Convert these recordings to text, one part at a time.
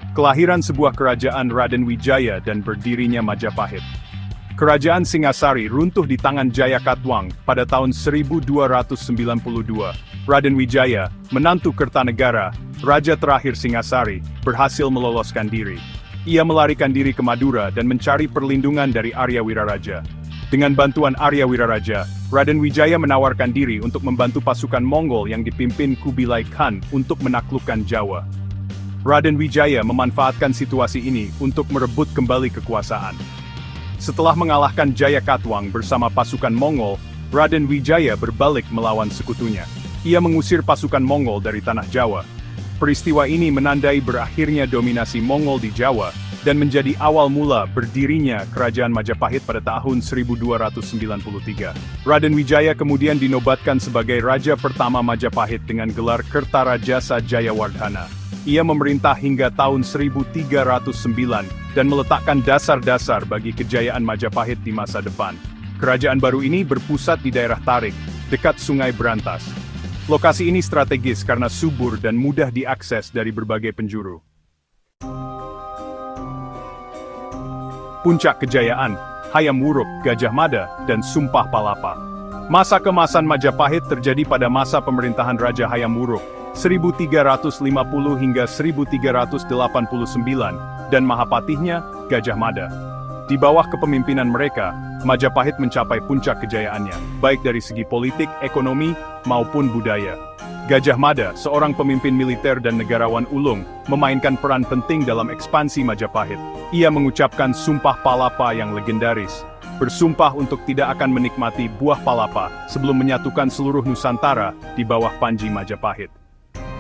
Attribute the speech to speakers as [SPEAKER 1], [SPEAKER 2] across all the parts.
[SPEAKER 1] Kelahiran sebuah kerajaan Raden Wijaya dan berdirinya Majapahit. Kerajaan Singasari runtuh di tangan Jaya Katwang pada tahun 1292. Raden Wijaya, menantu Kertanegara, raja terakhir Singasari, berhasil meloloskan diri. Ia melarikan diri ke Madura dan mencari perlindungan dari Arya Wiraraja. Dengan bantuan Arya Wiraraja, Raden Wijaya menawarkan diri untuk membantu pasukan Mongol yang dipimpin Kubilai Khan untuk menaklukkan Jawa. Raden Wijaya memanfaatkan situasi ini untuk merebut kembali kekuasaan. Setelah mengalahkan Jaya Katwang bersama pasukan Mongol, Raden Wijaya berbalik melawan sekutunya. Ia mengusir pasukan Mongol dari tanah Jawa. Peristiwa ini menandai berakhirnya dominasi Mongol di Jawa, dan menjadi awal mula berdirinya Kerajaan Majapahit pada tahun 1293. Raden Wijaya kemudian dinobatkan sebagai Raja pertama Majapahit dengan gelar Kertarajasa Jayawardhana. Ia memerintah hingga tahun 1309, dan meletakkan dasar-dasar bagi kejayaan Majapahit di masa depan. Kerajaan baru ini berpusat di daerah Tarik, dekat Sungai Berantas. Lokasi ini strategis karena subur dan mudah diakses dari berbagai penjuru. Puncak kejayaan, Hayam Wuruk, Gajah Mada, dan Sumpah Palapa. Masa keemasan Majapahit terjadi pada masa pemerintahan Raja Hayam Wuruk, 1350 hingga 1389, dan Mahapatihnya, Gajah Mada. Di bawah kepemimpinan mereka, Majapahit mencapai puncak kejayaannya, baik dari segi politik, ekonomi, maupun budaya. Gajah Mada, seorang pemimpin militer dan negarawan ulung, memainkan peran penting dalam ekspansi Majapahit. Ia mengucapkan Sumpah Palapa yang legendaris, bersumpah untuk tidak akan menikmati buah palapa sebelum menyatukan seluruh Nusantara di bawah Panji Majapahit.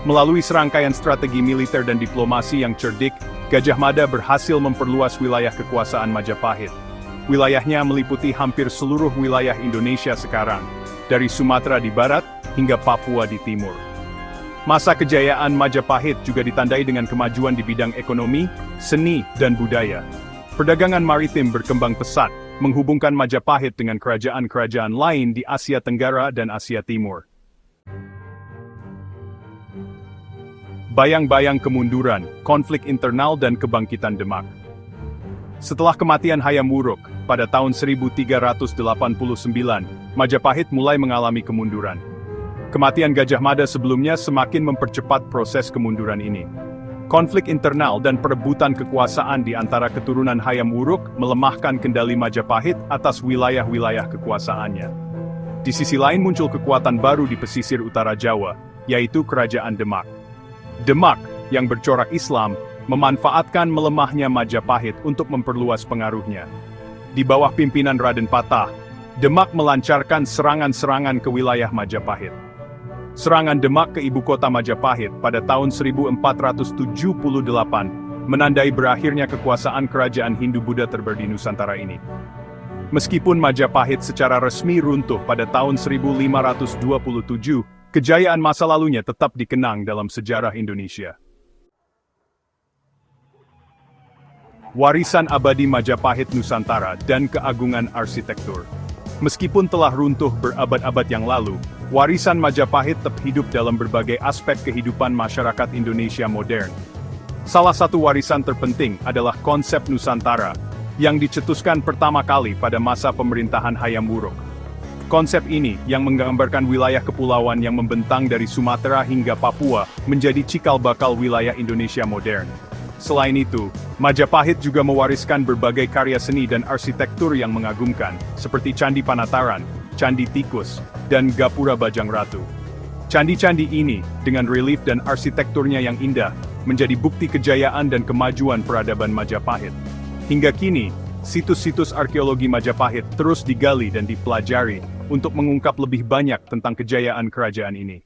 [SPEAKER 1] Melalui serangkaian strategi militer dan diplomasi yang cerdik, Gajah Mada berhasil memperluas wilayah kekuasaan Majapahit. Wilayahnya meliputi hampir seluruh wilayah Indonesia sekarang, dari Sumatera di barat hingga Papua di timur. Masa kejayaan Majapahit juga ditandai dengan kemajuan di bidang ekonomi, seni, dan budaya. Perdagangan maritim berkembang pesat, menghubungkan Majapahit dengan kerajaan-kerajaan lain di Asia Tenggara dan Asia Timur. Bayang-bayang kemunduran, konflik internal dan kebangkitan Demak. Setelah kematian Hayam Wuruk, pada tahun 1389, Majapahit mulai mengalami kemunduran. Kematian Gajah Mada sebelumnya semakin mempercepat proses kemunduran ini. Konflik internal dan perebutan kekuasaan di antara keturunan Hayam Wuruk melemahkan kendali Majapahit atas wilayah-wilayah kekuasaannya. Di sisi lain muncul kekuatan baru di pesisir utara Jawa, yaitu Kerajaan Demak. Demak, yang bercorak Islam, memanfaatkan melemahnya Majapahit untuk memperluas pengaruhnya. Di bawah pimpinan Raden Patah, Demak melancarkan serangan-serangan ke wilayah Majapahit. Serangan Demak ke ibu kota Majapahit pada tahun 1478 menandai berakhirnya kekuasaan kerajaan Hindu-Buddha terbelah di Nusantara ini. Meskipun Majapahit secara resmi runtuh pada tahun 1527, kejayaan masa lalunya tetap dikenang dalam sejarah Indonesia. Warisan abadi Majapahit Nusantara dan keagungan arsitektur. Meskipun telah runtuh berabad-abad yang lalu, warisan Majapahit tetap hidup dalam berbagai aspek kehidupan masyarakat Indonesia modern. Salah satu warisan terpenting adalah konsep Nusantara, yang dicetuskan pertama kali pada masa pemerintahan Hayam Wuruk. Konsep ini, yang menggambarkan wilayah kepulauan yang membentang dari Sumatera hingga Papua, menjadi cikal bakal wilayah Indonesia modern. Selain itu, Majapahit juga mewariskan berbagai karya seni dan arsitektur yang mengagumkan, seperti Candi Panataran, Candi Tikus, dan Gapura Bajang Ratu. Candi-candi ini, dengan relief dan arsitekturnya yang indah, menjadi bukti kejayaan dan kemajuan peradaban Majapahit. Hingga kini, situs-situs arkeologi Majapahit terus digali dan dipelajari, untuk mengungkap lebih banyak tentang kejayaan kerajaan ini.